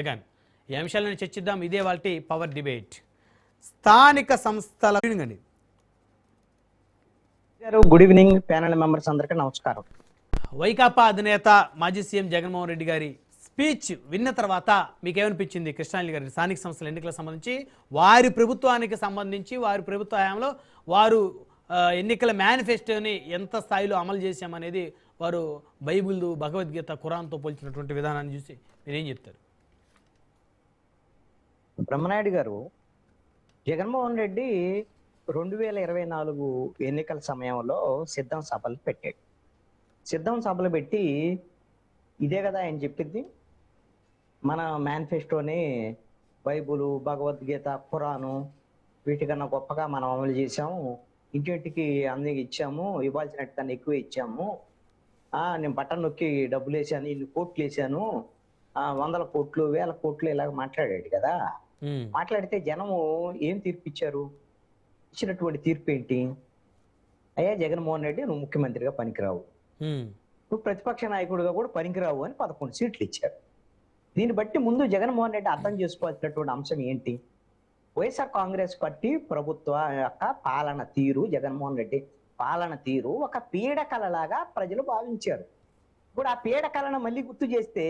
జగన్ ఈ అంశాలను చర్చిద్దాం. ఇదే వాళ్ళ పవర్ డిబేట్. స్థానిక సంస్థల గుడ్ ఈవినింగ్ ప్యానల్ మెంబర్స్ అందరికీ నమస్కారం. వైకాపా అధినేత మాజీ సీఎం జగన్మోహన్ రెడ్డి గారి స్పీచ్ విన్న తర్వాత మీకేమనిపించింది? కృష్ణారెడ్డి గారి స్థానిక సంస్థల ఎన్నికలకు సంబంధించి, వారి ప్రభుత్వానికి సంబంధించి, వారి ప్రభుత్వ హయాంలో వారు ఎన్నికల మేనిఫెస్టోని ఎంత స్థాయిలో అమలు చేశామనేది వారు బైబిల్, భగవద్గీత, ఖురాన్తో పోల్చినటువంటి విధానాన్ని చూసి మీరేం చెప్తారు? బ్రహ్మనాయుడు గారు, జగన్మోహన్ రెడ్డి 2024 ఎన్నికల సమయంలో సిద్ధం సభలు పెట్టాడు. సిద్ధం సభలు పెట్టి ఇదే కదా ఆయన చెప్పింది, మన మేనిఫెస్టోని బైబుల్, భగవద్గీత, ఖురాను వీటికన్నా గొప్పగా మనం అమలు చేసాము, ఇంటింటికి అన్ని ఇచ్చాము, ఇవ్వాల్సినట్టు కన్నా ఎక్కువ ఇచ్చాము, నేను బటన్ నొక్కి డబ్బులు వేసాను, ఇన్ని కోట్లు వేసాను, 100 కోట్లు 1000 కోట్లు ఇలాగ మాట్లాడాడు కదా. మాట్లాడితే జనము ఏం తీర్పు ఇచ్చారు? ఇచ్చినటువంటి తీర్పు ఏంటి? అయ్యా జగన్మోహన్ రెడ్డి, నువ్వు ముఖ్యమంత్రిగా పనికిరావు, నువ్వు ప్రతిపక్ష నాయకుడిగా కూడా పనికిరావు అని 11 సీట్లు ఇచ్చారు. దీన్ని బట్టి ముందు జగన్మోహన్ రెడ్డి అర్థం చేసుకోవాల్సినటువంటి అంశం ఏంటి? వైఎస్ఆర్ కాంగ్రెస్ పార్టీ ప్రభుత్వ యొక్క పాలన తీరు, జగన్మోహన్ రెడ్డి పాలన తీరు ఒక పీడకలలాగా ప్రజలు భావించారు. ఇప్పుడు ఆ పీడకలను మళ్ళీ గుర్తు చేస్తే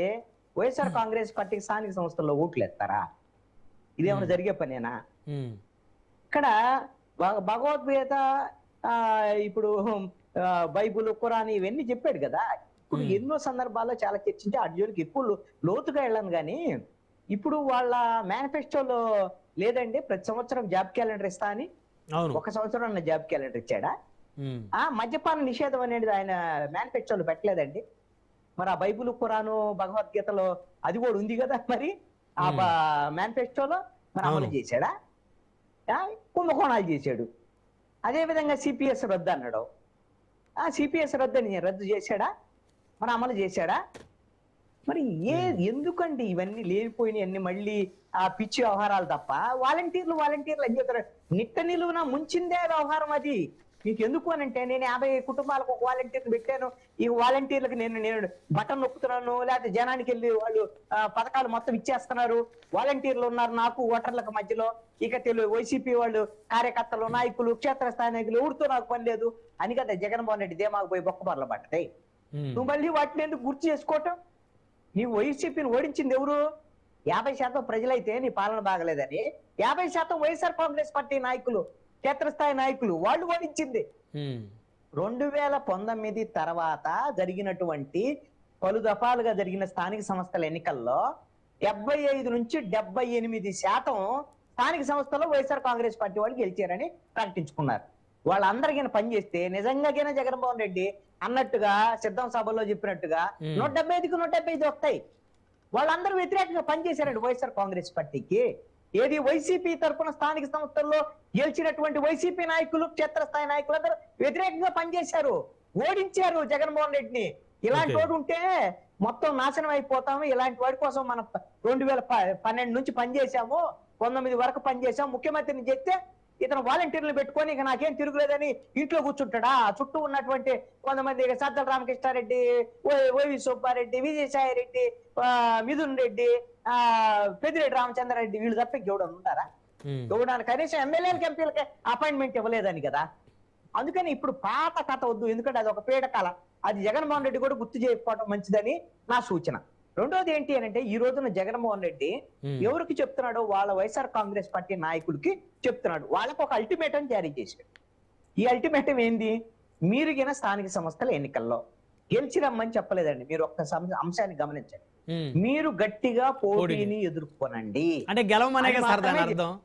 వైఎస్ఆర్ కాంగ్రెస్ పార్టీకి స్థానిక సంస్థల్లో ఓట్లు ఎత్తారా? ఇదేమైనా జరిగే పనేనా? ఇక్కడ భగవద్గీత, ఇప్పుడు బైబుల్, ఖురాన్ ఇవన్నీ చెప్పాడు కదా. ఇప్పుడు ఎన్నో సందర్భాల్లో చాలా చర్చించి అర్జునుడికి ఇప్పుడు లోతుగా వెళ్ళాను. కానీ ఇప్పుడు వాళ్ళ మేనిఫెస్టోలో లేదండి ప్రతి సంవత్సరం జాబ్ క్యాలెండర్ ఇస్తా అని. ఒక సంవత్సరం అన్న జాబ్ క్యాలెండర్ ఇచ్చాడా? మద్యపాన నిషేధం అనేది ఆయన మేనిఫెస్టోలో పెట్టలేదండి. మరి ఆ బైబుల్, ఖురాను, భగవద్గీతలో అది కూడా ఉంది కదా. మరి ఆ మేనిఫెస్టోలో మరి అమలు చేశాడా? కుంభకోణాలు చేశాడు. అదే విధంగా సిపిఎస్ రద్దు అన్నాడు. సిపిఎస్ రద్దు చేశాడా? మరి అమలు చేశాడా? మరి ఎందుకండి ఇవన్నీ లేనిపోయినాయి అన్ని మళ్ళీ ఆ పిచ్చి వ్యవహారాలు తప్ప. వాలంటీర్లు అని చెప్తారు. నిట్ట నిలువున ముంచిందే వ్యవహారం అది. మీకు ఎందుకు అని అంటే, నేను 50 కుటుంబాలకు ఒక వాలంటీర్ని పెట్టాను, ఈ వాలంటీర్లకు నేను బటన్ నొక్కుతున్నాను, లేకపోతే జనానికి వెళ్ళి వాళ్ళు పథకాలు మొత్తం ఇచ్చేస్తున్నారు, వాలంటీర్లు ఉన్నారు నాకు ఓటర్లకు మధ్యలో, ఇక వైసీపీ వాళ్ళు కార్యకర్తలు, నాయకులు, క్షేత్రస్థాయి నాయకులు ఎవరితో నాకు పని లేదు అని కదా జగన్మోహన్ రెడ్డి దేమాకు పోయి బొక్కబర్ల పడ్డాయి. నువ్వు మళ్ళీ వాటిని ఎందుకు గుర్తు చేసుకోవటం? నీవు వైసీపీని ఓడించింది ఎవరు? 50% ప్రజలైతే నీ పాలన బాగలేదని 50% వైఎస్ఆర్ కాంగ్రెస్ పార్టీ నాయకులు, క్షేత్రస్థాయి నాయకులు వాళ్ళు ఓడించింది. 2019 తర్వాత జరిగినటువంటి పలు దఫాలుగా జరిగిన స్థానిక సంస్థల ఎన్నికల్లో 75 నుంచి 78% స్థానిక సంస్థల్లో వైఎస్ఆర్ కాంగ్రెస్ పార్టీ వాళ్ళు గెలిచారని ప్రకటించుకున్నారు. వాళ్ళందరికీ పనిచేస్తే నిజంగా జగన్మోహన్ రెడ్డి అన్నట్టుగా సిద్ధం సభలో చెప్పినట్టుగా 175కి 175 వస్తాయి. వాళ్ళందరూ వ్యతిరేకంగా పనిచేశారండి వైఎస్ఆర్ కాంగ్రెస్ పార్టీకి. ఏది వైసీపీ తరఫున స్థానిక సంస్థల్లో గెలిచినటువంటి వైసీపీ నాయకులు, క్షేత్రస్థాయి నాయకులు అందరూ వ్యతిరేకంగా పనిచేశారు, ఓడించారు జగన్మోహన్ రెడ్డిని. ఇలాంటి వాడు ఉంటే మొత్తం నాశనం అయిపోతాము. ఇలాంటి వాడి కోసం మనం 2012 నుంచి పనిచేశాము, 19 వరకు పనిచేసాము, ముఖ్యమంత్రిని చెప్తే ఇతను వాలంటీర్లు పెట్టుకొని ఇక నాకేం తిరుగులేదని ఇంట్లో కూర్చుంటాడా? చుట్టూ ఉన్నటువంటి కొంతమంది సజ్జల రామకృష్ణారెడ్డి, వైవి సుబ్బారెడ్డి, విజయసాయి రెడ్డి, మిథున్ రెడ్డి, పెద్దిరెడ్డి రామచంద్రారెడ్డి వీళ్ళు తప్ప గెవడం ఉంటారా? గెవడానికి కనీసం ఎమ్మెల్యేలకు, ఎంపీలకి అపాయింట్మెంట్ ఇవ్వలేదని కదా. అందుకని ఇప్పుడు పాత కథ వద్దు, ఎందుకంటే అది ఒక పీడకాల. అది జగన్మోహన్ రెడ్డి కూడా గుర్తు చేయకపోవడం మంచిదని నా సూచన. రెండోది ఏంటి అని అంటే, ఈ రోజున జగన్మోహన్ రెడ్డి ఎవరికి చెప్తున్నాడో వాళ్ళ వైఎస్ఆర్ కాంగ్రెస్ పార్టీ నాయకుడికి చెప్తున్నాడు. వాళ్ళకు ఒక అల్టిమేటం జారీ చేశాడు. ఈ అల్టిమేటం ఏంది? మీరు గిన స్థానిక సంస్థల ఎన్నికల్లో గెలిచి రమ్మని చెప్పలేదండి. మీరు ఒక్క అంశాన్ని గమనించండి. మీరు గట్టిగా పోటీని ఎదుర్కోనండి. అంటే గెలవమనే అర్థం.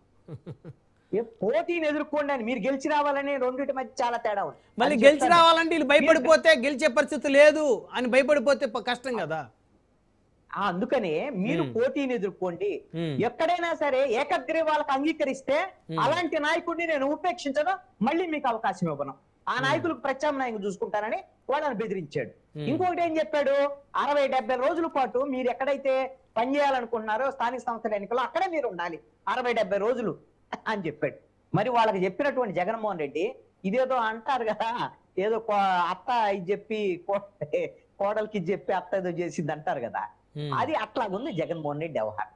పోటీని ఎదుర్కోండి అని. మీరు గెలిచి రావాలని రెండింటి మధ్య చాలా తేడా ఉంది. మళ్ళీ గెలిచి రావాలంటే వీళ్ళు భయపడిపోతే, గెలిచే పరిస్థితి లేదు అని భయపడిపోతే కష్టం కదా. అందుకనే మీరు పోటీని ఎదుర్కోండి. ఎక్కడైనా సరే ఏకగ్రీవాలకు అంగీకరిస్తే అలాంటి నాయకుడిని నేను ఉపేక్షించను, మళ్ళీ మీకు అవకాశం ఇవ్వను, ఆ నాయకులకు ప్రత్యామ్నాయంగా చూసుకుంటానని వాళ్ళని బెదిరించాడు. ఇంకొకటి ఏం చెప్పాడు? 60-70 రోజుల పాటు మీరు ఎక్కడైతే పనిచేయాలనుకుంటున్నారో స్థానిక సంస్థల ఎన్నికల్లో అక్కడే మీరు ఉండాలి 60-70 రోజులు అని చెప్పాడు. మరి వాళ్ళకి చెప్పినటువంటి జగన్మోహన్ రెడ్డి ఇదేదో అంటారు కదా, ఏదో అత్త ఇది చెప్పి కోడలికి చెప్పి అత్త ఏదో చేసింది అంటారు కదా, అది అట్లాగుంది జగన్మోహన్ రెడ్డి వ్యవహారం.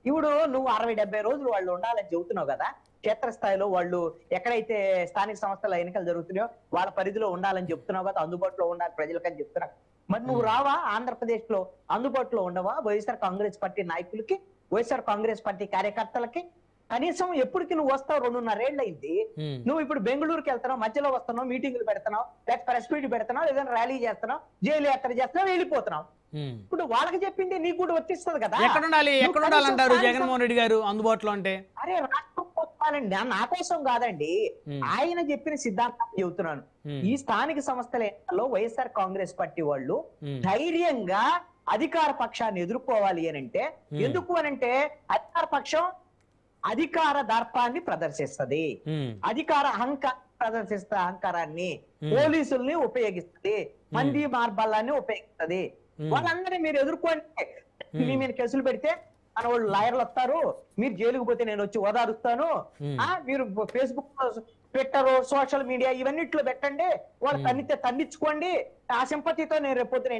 ఇప్పుడు నువ్వు 60-70 రోజులు వాళ్ళు ఉండాలని చెబుతున్నావు కదా, క్షేత్రస్థాయిలో వాళ్ళు ఎక్కడైతే స్థానిక సంస్థల ఎన్నికలు జరుగుతున్నాయో వాళ్ళ పరిధిలో ఉండాలని చెప్తున్నావు కదా, అందుబాటులో ఉండాలి ప్రజలకని చెప్తున్నావు. మరి నువ్వు రావా? ఆంధ్రప్రదేశ్ లో అందుబాటులో ఉండవా వైఎస్ఆర్ కాంగ్రెస్ పార్టీ నాయకులకి, వైఎస్ఆర్ కాంగ్రెస్ పార్టీ కార్యకర్తలకి? కనీసం ఎప్పటికి నువ్వు వస్తావు? 2.5 ఏళ్ళు అయింది. నువ్వు ఇప్పుడు బెంగళూరుకి వెళ్తున్నావు, మధ్యలో వస్తున్నావు, మీటింగ్లు పెడుతున్నావు, లేకపోతే ప్రెస్ మీట్ పెడుతున్నావు, లేదంటే ర్యాలీ చేస్తున్నావు, జైలు యాత్ర చేస్తున్నావు, వెళ్ళిపోతున్నావు. ఇప్పుడు వాళ్ళకి చెప్పింది నీకు కూడా వర్తిస్తుంది కదా. ఎక్కడ ఉండాలంటారు జగన్మోహన్ రెడ్డి గారు అందుబాటులో అంటే? అరే రాష్ట్రం కోసమానండి, నా కోసం కాదండి, ఆయన చెప్పిన సిద్ధాంతం చెబుతున్నాను. ఈ స్థానిక సంస్థల ఎన్నికల్లో వైఎస్ఆర్ కాంగ్రెస్ పార్టీ వాళ్ళు ధైర్యంగా అధికార పక్షాన్ని ఎదుర్కోవాలి అని అంటే, ఎందుకు అనంటే అధికార పక్షం అధికార దర్పాన్ని ప్రదర్శిస్తది, అధికార అహంకారాన్ని, పోలీసుల్ని ఉపయోగిస్తది, మంది మార్బల్లాన్ని ఉపయోగిస్తది. వాళ్ళందరినీ మీరు ఎదుర్కోండి. మీ మీద కేసులు పెడితే మన వాళ్ళు లాయర్లు వస్తారు, మీరు జైలుకు పోతే నేను వచ్చి ఓదారుస్తాను, మీరు ఫేస్బుక్, ట్విట్టర్, సోషల్ మీడియా ఇవన్నిట్లో పెట్టండి, వాళ్ళు తన్నితే తన్నించుకోండి, ఆ సింపతితో నేను రేపు